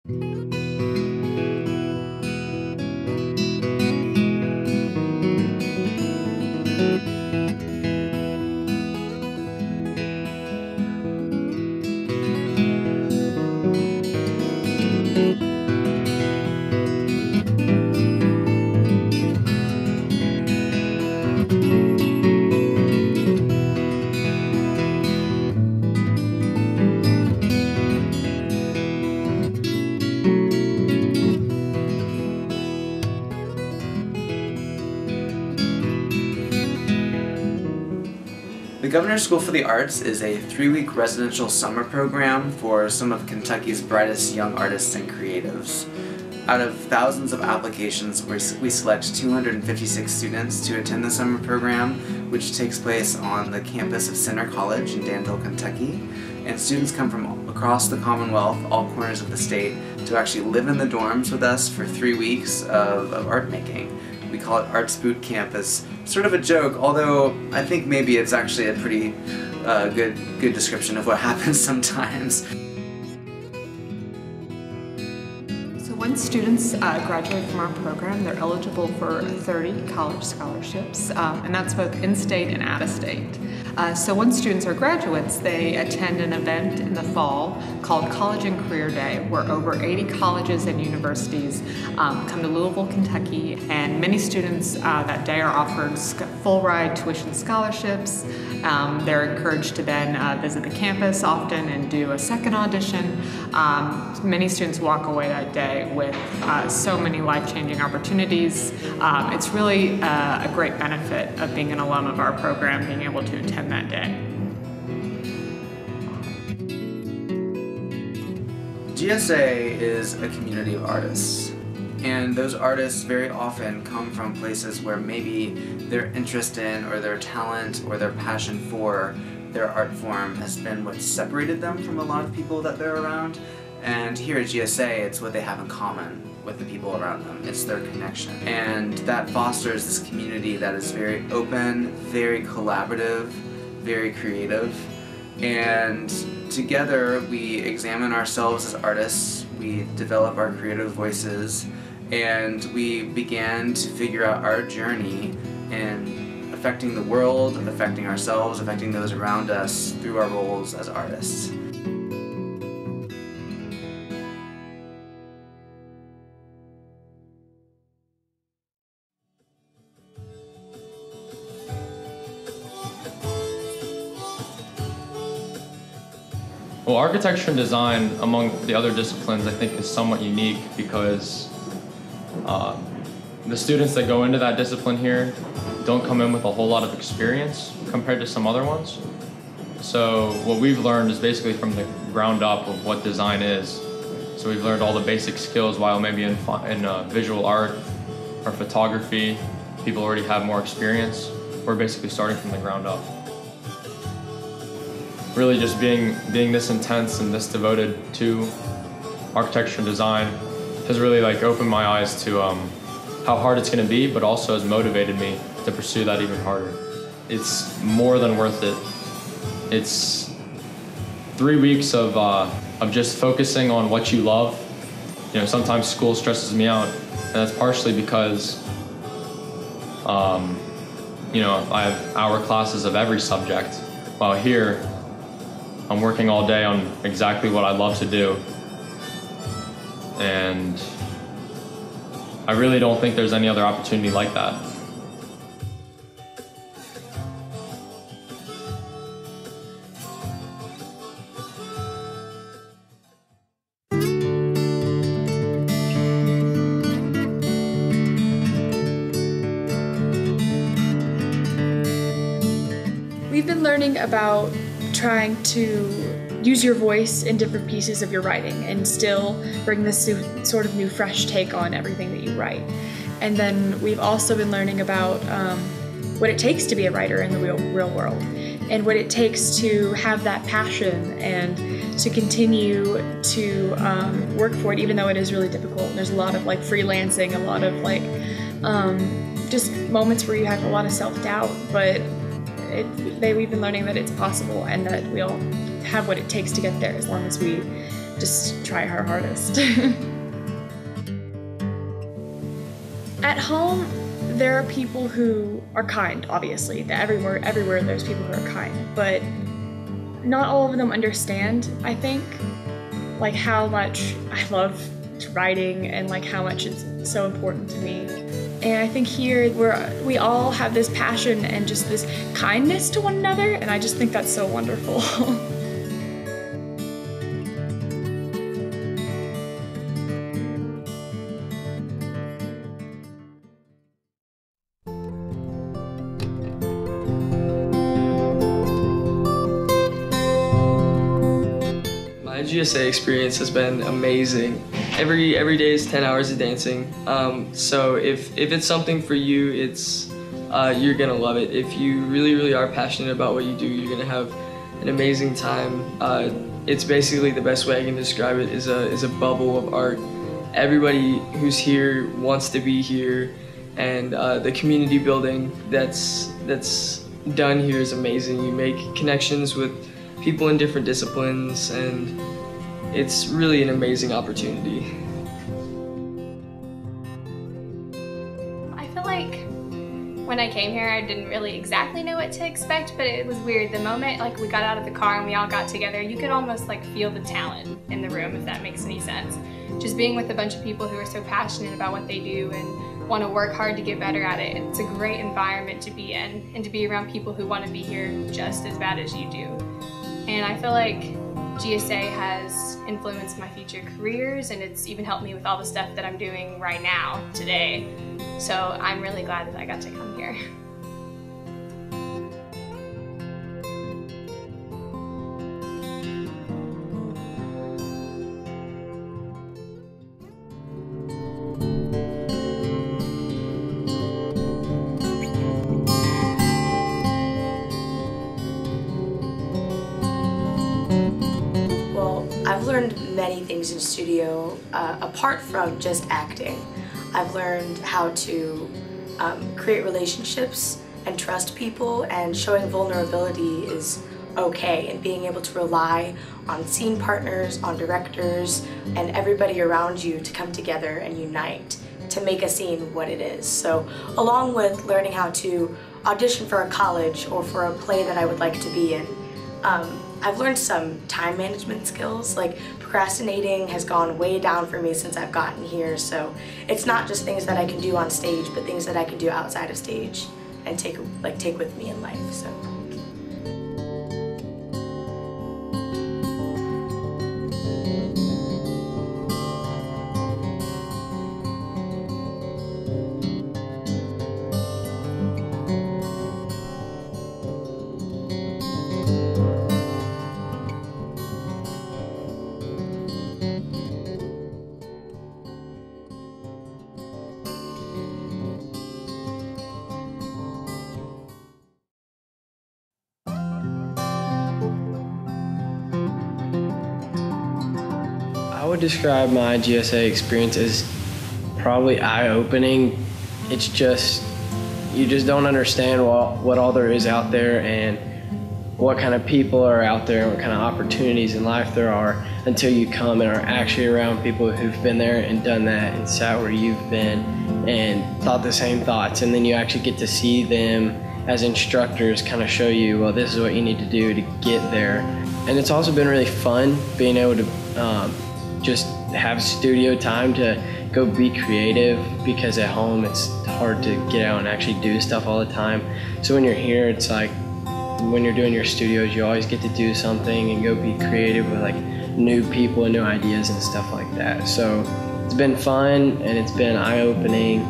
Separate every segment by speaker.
Speaker 1: The Governor's School for the Arts is a 3-week residential summer program for some of Kentucky's brightest young artists and creatives. Out of thousands of applications, we select 256 students to attend the summer program, which takes place on the campus of Center College in Danville, Kentucky. And students come from across the Commonwealth, all corners of the state, to actually live in the dorms with us for 3 weeks of art making. We call it Arts Boot Camp as sort of a joke, although I think maybe it's actually a pretty good description of what happens sometimes.
Speaker 2: So once students graduate from our program, they're eligible for 30 college scholarships, and that's both in-state and out-of-state. So once students are graduates, they attend an event in the fall called College and Career Day, where over 80 colleges and universities come to Louisville, Kentucky, and many students that day are offered full-ride tuition scholarships. They're encouraged to then visit the campus often and do a second audition. Many students walk away that day with so many life-changing opportunities. It's really a great benefit of being an alum of our program, being able to attend that day.
Speaker 1: GSA is a community of artists, and those artists very often come from places where maybe their interest in or their talent or their passion for their art form has been what separated them from a lot of people that they're around. And here at GSA, it's what they have in common with the people around them. It's their connection. And that fosters this community that is very open, very collaborative, very creative. And together we examine ourselves as artists, we develop our creative voices, and we began to figure out our journey in affecting the world, affecting ourselves, affecting those around us through our roles as artists.
Speaker 3: Well, architecture and design, among the other disciplines, I think is somewhat unique because the students that go into that discipline here don't come in with a whole lot of experience compared to some other ones. So what we've learned is basically from the ground up of what design is. So we've learned all the basic skills, while maybe in visual art or photography, people already have more experience. We're basically starting from the ground up. Really just being this intense and this devoted to architecture and design has really opened my eyes to how hard it's going to be, but also has motivated me to pursue that even harder. It's more than worth it. It's 3 weeks of just focusing on what you love. You know, sometimes school stresses me out, and that's partially because you know, I have hour classes of every subject, while here I'm working all day on exactly what I love to do. And I really don't think there's any other opportunity like that.
Speaker 4: We've been learning about trying to use your voice in different pieces of your writing and still bring this sort of new fresh take on everything that you write. And then we've also been learning about what it takes to be a writer in the real world, and what it takes to have that passion and to continue to work for it, even though it is really difficult. There's a lot of freelancing, a lot of just moments where you have a lot of self-doubt, but we've been learning that it's possible and that we all have what it takes to get there as long as we just try our hardest. At home, there are people who are kind, obviously. Everywhere there's people who are kind, but not all of them understand, I think, like how much I love writing and like how much it's so important to me. And I think here we all have this passion and just this kindness to one another, and I just think that's so wonderful.
Speaker 5: My GSA experience has been amazing. Every day is 10 hours of dancing. So if it's something for you, you're gonna love it. If you really are passionate about what you do, you're gonna have an amazing time. It's basically the best way I can describe it is a bubble of art. Everybody who's here wants to be here, and the community building that's done here is amazing. You make connections with people in different disciplines, and it's really an amazing opportunity.
Speaker 6: I feel like when I came here, I didn't really exactly know what to expect, but it was weird. The moment like we got out of the car and we all got together, you could almost like feel the talent in the room, if that makes any sense. Just being with a bunch of people who are so passionate about what they do and want to work hard to get better at it. It's a great environment to be in, and to be around people who want to be here just as bad as you do. And I feel like GSA has influenced my future careers, and it's even helped me with all the stuff that I'm doing right now, today. So I'm really glad that I got to come here.
Speaker 7: I've learned many things in studio apart from just acting. I've learned how to create relationships and trust people, and showing vulnerability is okay, and being able to rely on scene partners, on directors, and everybody around you to come together and unite to make a scene what it is. So along with learning how to audition for a college or for a play that I would like to be in, I've learned some time management skills. Like procrastinating has gone way down for me since I've gotten here, so it's not just things that I can do on stage, but things that I can do outside of stage and take with me in life. So.
Speaker 8: I would describe my GSA experience as probably eye-opening. It's just, you just don't understand what all there is out there and what kind of people are out there and what kind of opportunities in life there are until you come and are actually around people who've been there and done that and sat where you've been and thought the same thoughts, and then you actually get to see them as instructors kind of show you, well, this is what you need to do to get there. And it's also been really fun being able to just have studio time to go be creative, because at home it's hard to get out and actually do stuff all the time. So when you're here, it's like when you're doing your studios, you always get to do something and go be creative with like new people and new ideas and stuff like that. So it's been fun and it's been eye-opening,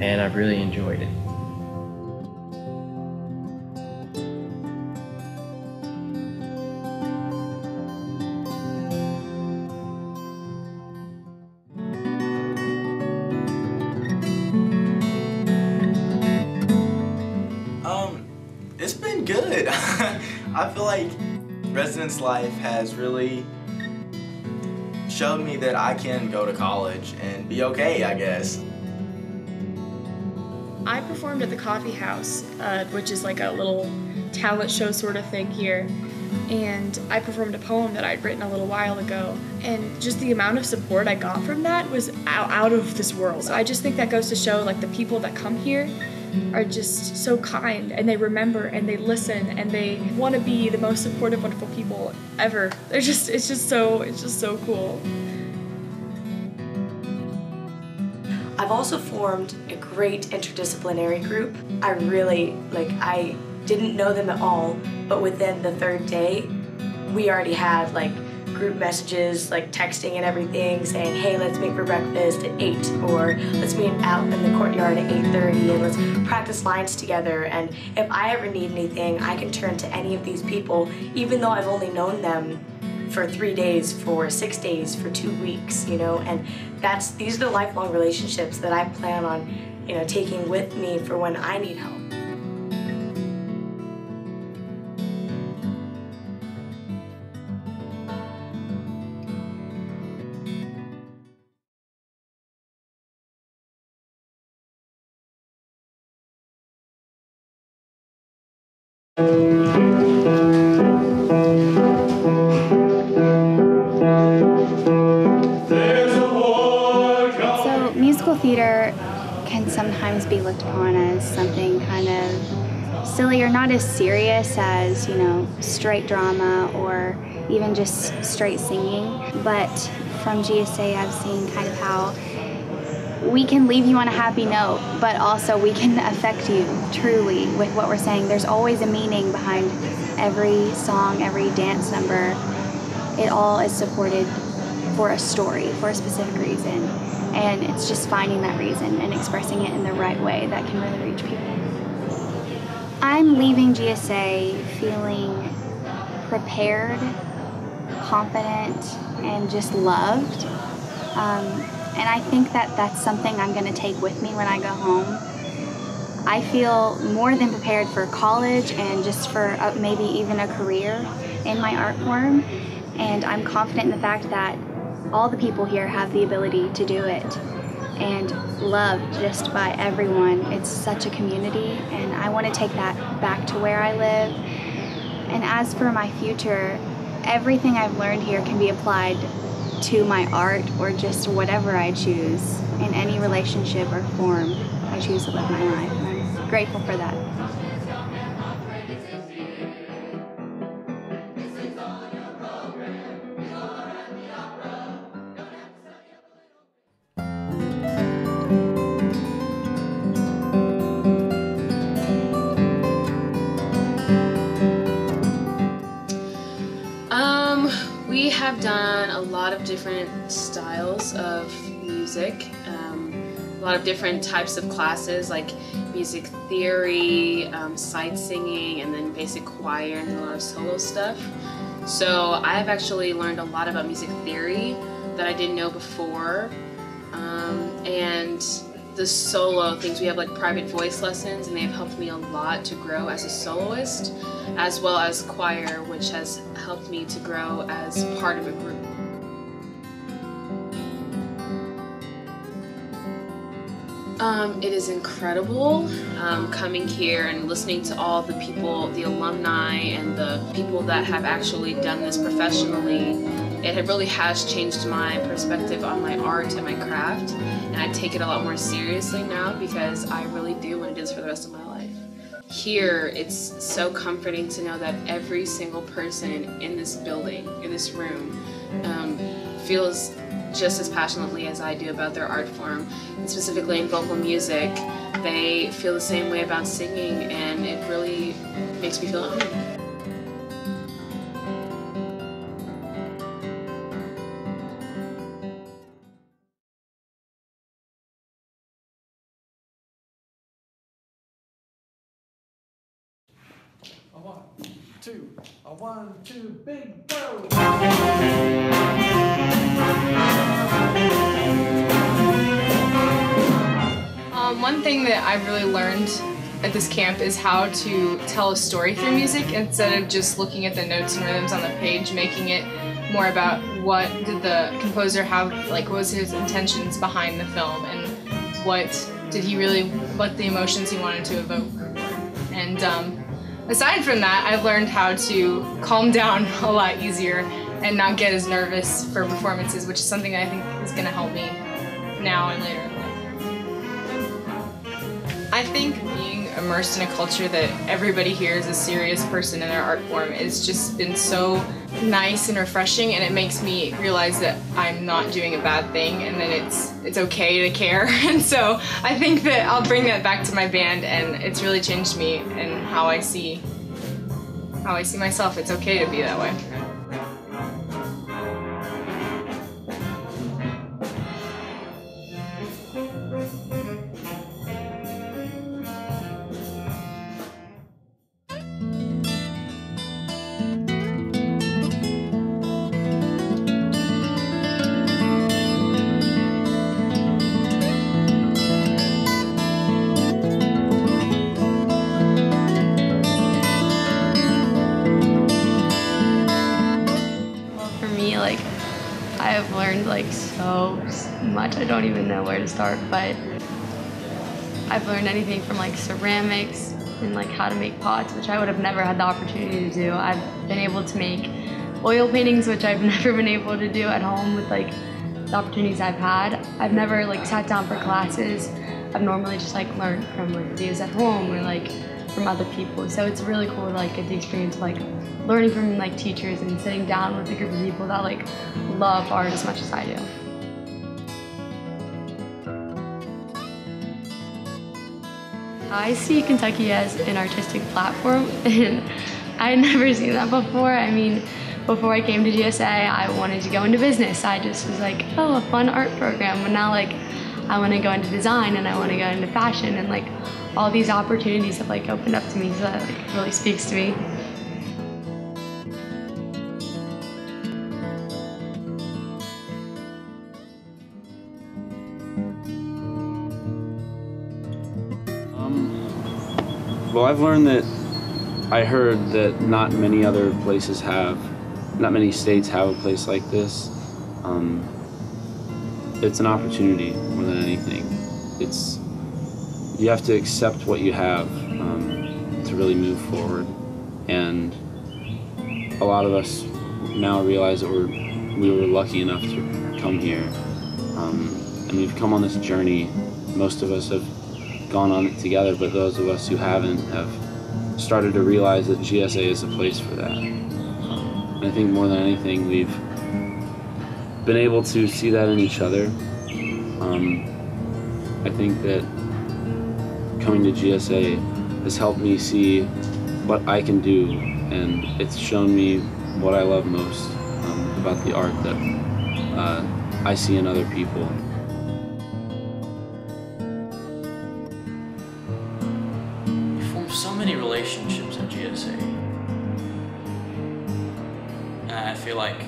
Speaker 8: and I've really enjoyed it.
Speaker 9: It's been good. I feel like residence life has really showed me that I can go to college and be okay, I guess.
Speaker 4: I performed at the Coffee House, which is like a little talent show sort of thing here. and I performed a poem that I'd written a little while ago, and just the amount of support I got from that was out of this world. So I just think that goes to show, like, the people that come here are just so kind, and they remember and they listen and they want to be the most supportive, wonderful people ever. It's just so cool.
Speaker 7: I've also formed a great interdisciplinary group. I didn't know them at all, but within the third day, we already had like group messages, like texting and everything, saying, hey, let's meet for breakfast at 8, or let's meet out in the courtyard at 8:30, and let's practice lines together. And if I ever need anything, I can turn to any of these people, even though I've only known them for 3 days, for 6 days, for 2 weeks, you know, and these are the lifelong relationships that I plan on, you know, taking with me for when I need help.
Speaker 10: So musical theater can sometimes be looked upon as something kind of silly or not as serious as, you know, straight drama or even just straight singing. But from GSA, I've seen kind of how we can leave you on a happy note, but also we can affect you truly with what we're saying. There's always a meaning behind every song, every dance number. It all is supported for a story, for a specific reason. And it's just finding that reason and expressing it in the right way that can really reach people. I'm leaving GSA feeling prepared, confident, and just loved. And I think that that's something I'm going to take with me when I go home. I feel more than prepared for college and just for maybe even a career in my art form. And I'm confident in the fact that all the people here have the ability to do it and loved just by everyone. It's such a community, and I want to take that back to where I live. And as for my future, everything I've learned here can be applied to my art or just whatever I choose in any relationship or form I choose to live my life. And I'm grateful for that.
Speaker 11: We have done a lot of different styles of music, a lot of different types of classes like music theory, sight singing, and then basic choir and a lot of solo stuff. So I've actually learned a lot about music theory that I didn't know before, and the solo things, we have like private voice lessons, and they've helped me a lot to grow as a soloist, as well as choir, which has helped me to grow as part of a group. It is incredible coming here and listening to all the people, the alumni and the people that have actually done this professionally. It really has changed my perspective on my art and my craft, and I take it a lot more seriously now because I really do want to do this for the rest of my life. Here, it's so comforting to know that every single person in this building, in this room, feels just as passionately as I do about their art form, and specifically in vocal music. They feel the same way about singing, and it really makes me feel at home.
Speaker 12: A one, two, big go!
Speaker 13: One thing that I've really learned at this camp is how to tell a story through music instead of just looking at the notes and rhythms on the page, making it more about what did the composer have, like what was his intentions behind the film, and what the emotions he wanted to evoke. And aside from that, I've learned how to calm down a lot easier and not get as nervous for performances, which is something I think is going to help me now and later in life. I think being immersed in a culture that everybody here is a serious person in their art form has just been so nice and refreshing, and it makes me realize that I'm not doing a bad thing and that it's okay to care. And so I think that I'll bring that back to my band, and it's really changed me and how I see myself. It's okay to be that way.
Speaker 14: I've learned so much. I don't even know where to start, but I've learned anything from ceramics and how to make pots, which I would have never had the opportunity to do. I've been able to make oil paintings, which I've never been able to do at home with the opportunities I've had. I've never sat down for classes. I've normally just learned from videos at home or from other people. So it's really cool to get the experience of learning from teachers and sitting down with a group of people that love art as much as I do. I see Kentucky as an artistic platform, and I had never seen that before. I mean, before I came to GSA, I wanted to go into business. I just was oh, a fun art program. But now I want to go into design, and I want to go into fashion, and all these opportunities have opened up to me, so that really speaks to me.
Speaker 15: Well, I've learned that I heard that not many states have a place like this. It's an opportunity more than anything. You have to accept what you have to really move forward. And a lot of us now realize that we were lucky enough to come here. And we've come on this journey. Most of us have gone on it together, but those of us who haven't have started to realize that GSA is a place for that. And I think more than anything, we've been able to see that in each other. I think that coming to GSA has helped me see what I can do, and it's shown me what I love most about the art that I see in other people.
Speaker 16: So many relationships at GSA. And I feel like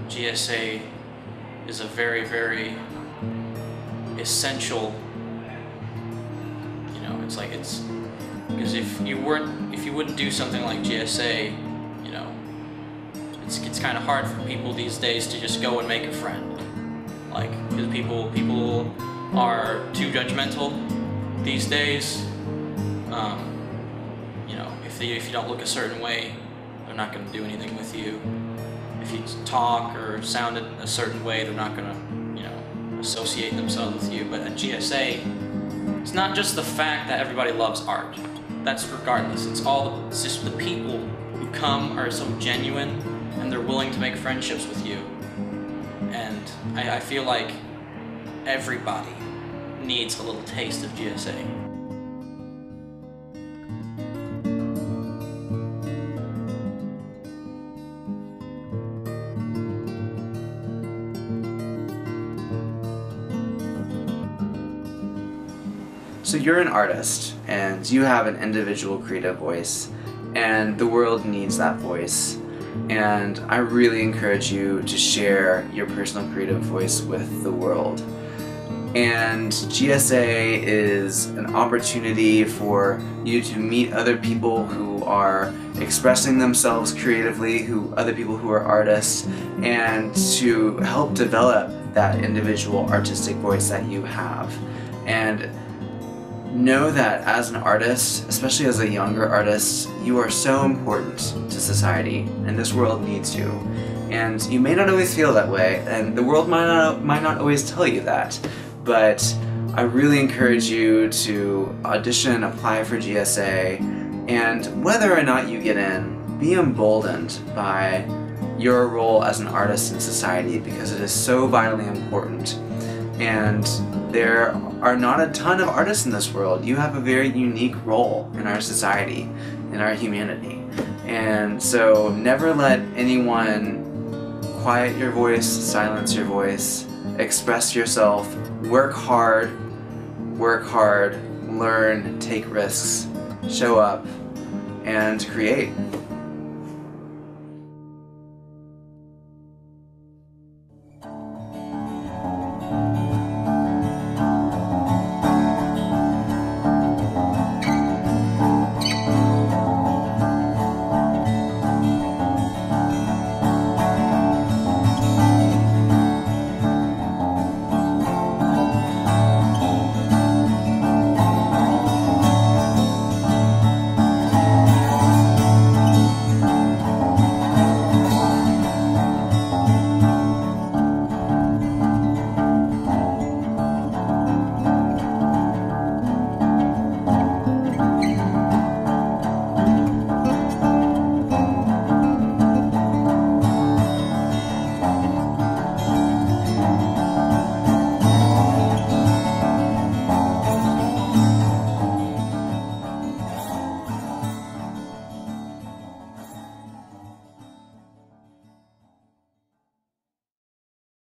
Speaker 16: GSA is a very, very essential, it's because if you wouldn't do something like GSA, it's kind of hard for people these days to just go and make a friend. Because people are too judgmental these days. If you don't look a certain way, they're not going to do anything with you. If you talk or sound a certain way, they're not going to, associate themselves with you. But at GSA, it's not just the fact that everybody loves art. That's regardless. It's just the people who come are so genuine and they're willing to make friendships with you. And I feel like everybody needs a little taste of GSA.
Speaker 1: So you're an artist, and you have an individual creative voice, and the world needs that voice. And I really encourage you to share your personal creative voice with the world. And GSA is an opportunity for you to meet other people who are expressing themselves creatively, other people who are artists, and to help develop that individual artistic voice that you have. And know that as an artist, especially as a younger artist, you are so important to society, and this world needs you. And you may not always feel that way, and the world might not always tell you that, but I really encourage you to audition, apply for GSA, and whether or not you get in, be emboldened by your role as an artist in society, because it is so vitally important. And there are not a ton of artists in this world. You have a very unique role in our society, in our humanity. And so never let anyone quiet your voice, silence your voice, express yourself, work hard, learn, take risks, show up, and create.